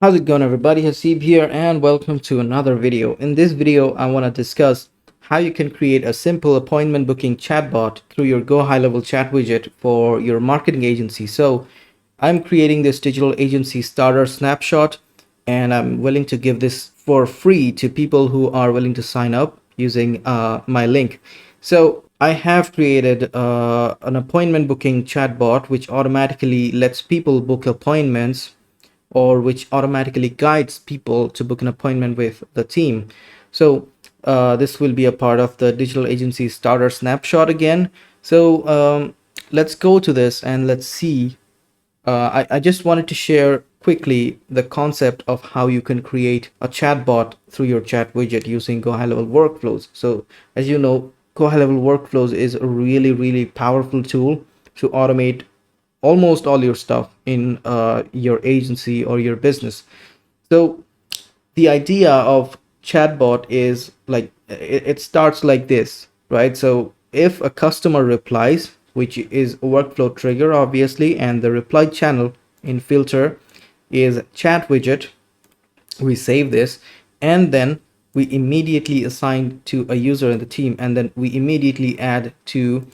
How's it going, everybody? Hasib here, and welcome to another video. In this video, I want to discuss how you can create a simple appointment booking chatbot through your GoHighLevel chat widget for your marketing agency. So I'm creating this digital agency starter snapshot, and I'm willing to give this for free to people who are willing to sign up using my link. So I have created an appointment booking chatbot which automatically lets people book appointments or which automatically guides people to book an appointment with the team. So this will be a part of the digital agency starter snapshot again. So let's go to this and let's see. I just wanted to share quickly the concept of how you can create a chatbot through your chat widget using GoHighLevel workflows. So as you know, GoHighLevel workflows is a really powerful tool to automate almost all your stuff in your agency or your business. So the idea of chatbot is like it starts like this, right? So if a customer replies, which is a workflow trigger obviously, and the reply channel in filter is chat widget, we save this, and then we immediately assign to a user in the team, and then we immediately add to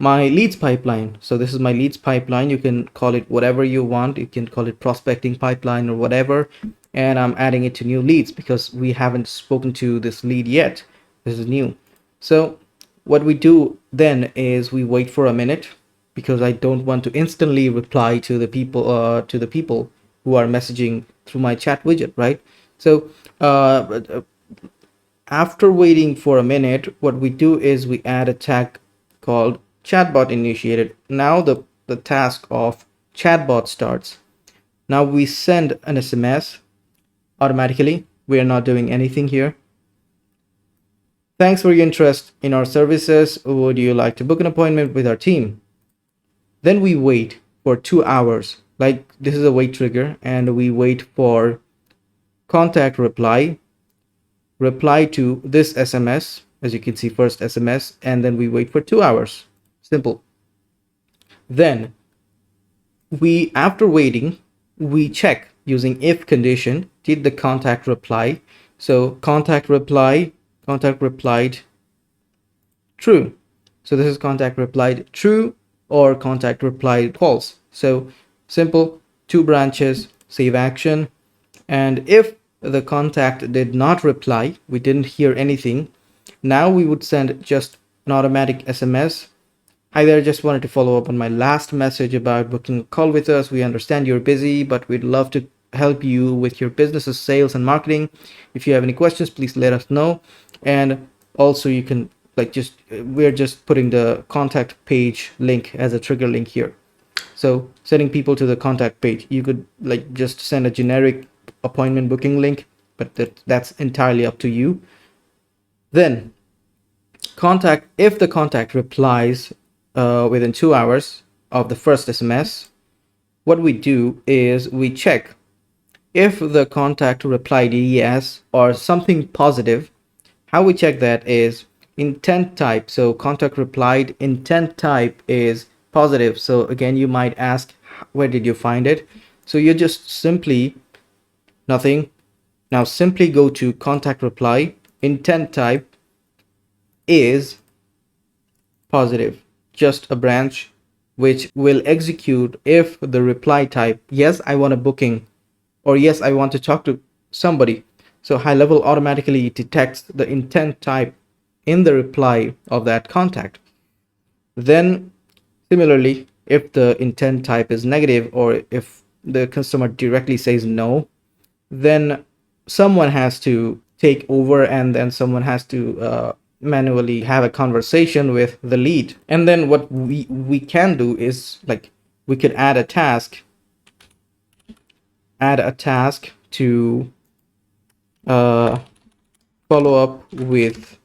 my leads pipeline. So this is my leads pipeline. You can call it whatever you want. You can call it prospecting pipeline or whatever. And I'm adding it to new leads because we haven't spoken to this lead yet. This is new. So what we do then is we wait for a minute because I don't want to instantly reply to the people who are messaging through my chat widget, right? So after waiting for a minute, what we do is we add a tag called chatbot initiated. Now the task of chatbot starts. Now we send an SMS automatically. We are not doing anything here. Thanks for your interest in our services. Would you like to book an appointment with our team? Then we wait for 2 hours. Like this is a wait trigger, and we wait for contact reply to this SMS. As you can see, first SMS, and then we wait for 2 hours. Simple. Then after waiting, we check using if condition, did the contact reply? So contact replied true. So this is contact replied true or contact replied false. So simple, two branches, save action. And if the contact did not reply, we didn't hear anything, now we would send just an automatic SMS. Hi there, just wanted to follow up on my last message about booking a call with us. We understand you're busy, but we'd love to help you with your business's sales and marketing. If you have any questions, please let us know. And also you can we're just putting the contact page link as a trigger link here. So sending people to the contact page, you could just send a generic appointment booking link, but that's entirely up to you. Then if the contact replies within 2 hours of the first SMS, what we do is we check if the contact replied yes or something positive. How we check that is intent type. So contact replied, intent type is positive. So again, you might ask, where did you find it? So you just simply nothing. Now simply go to contact reply, intent type is positive, just a branch which will execute if the reply type yes, I want a booking, or yes, I want to talk to somebody. So GoHighLevel automatically detects the intent type in the reply of that contact. Then similarly, if the intent type is negative or if the customer directly says no, then someone has to take over, and then someone has to manually have a conversation with the lead. And then what we can do is we could add a task to follow up with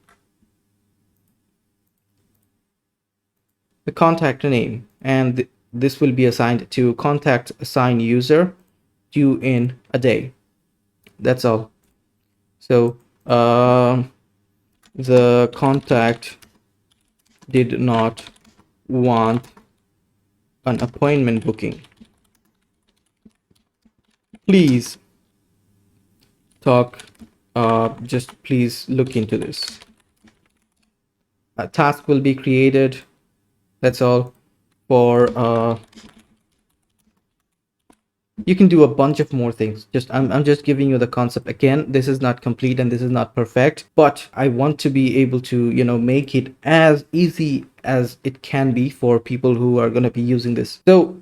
the contact name, and this will be assigned to contact assign user due in a day. That's all. So the contact did not want an appointment booking. Please talk. Just please look into this. A task will be created. That's all. For you can do a bunch of more things. Just I'm just giving you the concept. Again, this is not complete and this is not perfect, but I want to be able to, make it as easy as it can be for people who are going to be using this. So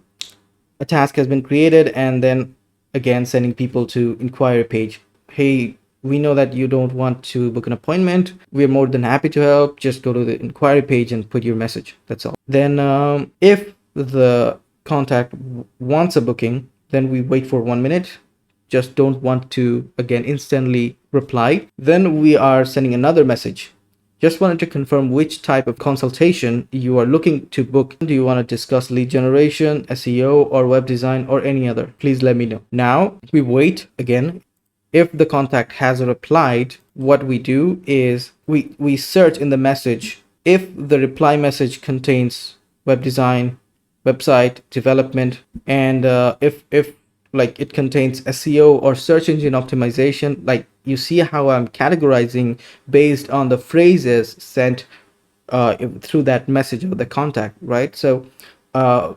a task has been created, and then again sending people to inquiry page. Hey, we know that you don't want to book an appointment. We're more than happy to help. Just go to the inquiry page and put your message. That's all. Then if the contact wants a booking, then we wait for 1 minute. Just don't want to again instantly reply. Then we are sending another message. Just wanted to confirm which type of consultation you are looking to book. Do you want to discuss lead generation, SEO, or web design, or any other? Please let me know. Now we wait again. If the contact has replied, what we do is we search in the message. If the reply message contains web design, website development, and if like it contains SEO or search engine optimization, like you see how I'm categorizing based on the phrases sent through that message of the contact, right? So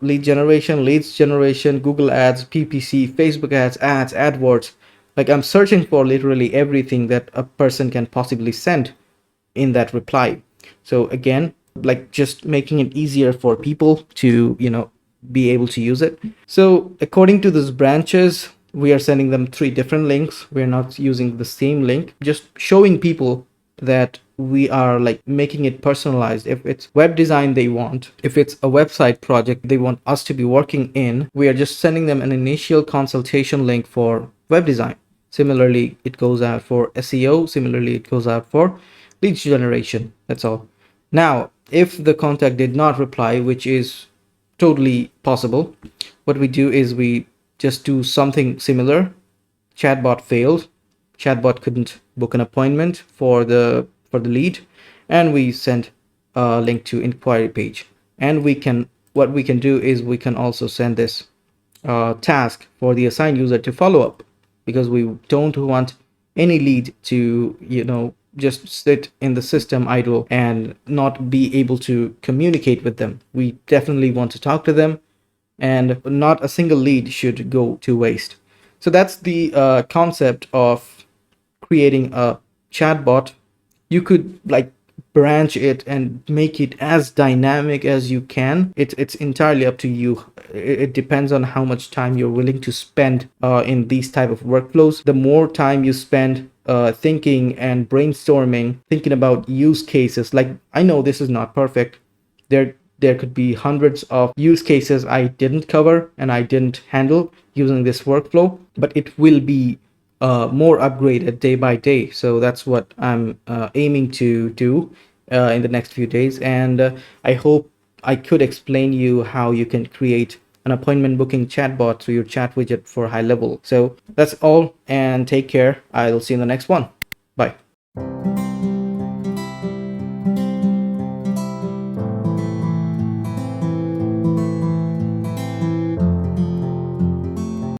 leads generation, Google ads, PPC, Facebook ads, AdWords. Like I'm searching for literally everything that a person can possibly send in that reply. So again, like just making it easier for people to, be able to use it. So according to these branches, we are sending them 3 different links. We're not using the same link, just showing people that we are like making it personalized. If it's web design they want, if it's a website project they want us to be working in, we are just sending them an initial consultation link for web design. Similarly, it goes out for SEO. Similarly, it goes out for leads generation. That's all. Now, if the contact did not reply, which is totally possible, what we do is we just do something similar. Chatbot failed. Chatbot couldn't book an appointment for the lead, and we send a link to inquiry page. And what we can do is we can also send this task for the assigned user to follow up, because we don't want any lead to just sit in the system idle and not be able to communicate with them. We definitely want to talk to them, and not a single lead should go to waste. So that's the concept of creating a chatbot. You could like branch it and make it as dynamic as you can. It's entirely up to you. It depends on how much time you're willing to spend in these type of workflows. The more time you spend thinking and brainstorming, thinking about use cases, like I know this is not perfect. There could be hundreds of use cases I didn't cover and I didn't handle using this workflow, but it will be more upgraded day by day. So that's what I'm aiming to do in the next few days. And I hope I could explain you how you can create an appointment booking chatbot through your chat widget for high level. So that's all, and take care. I'll see you in the next one. Bye.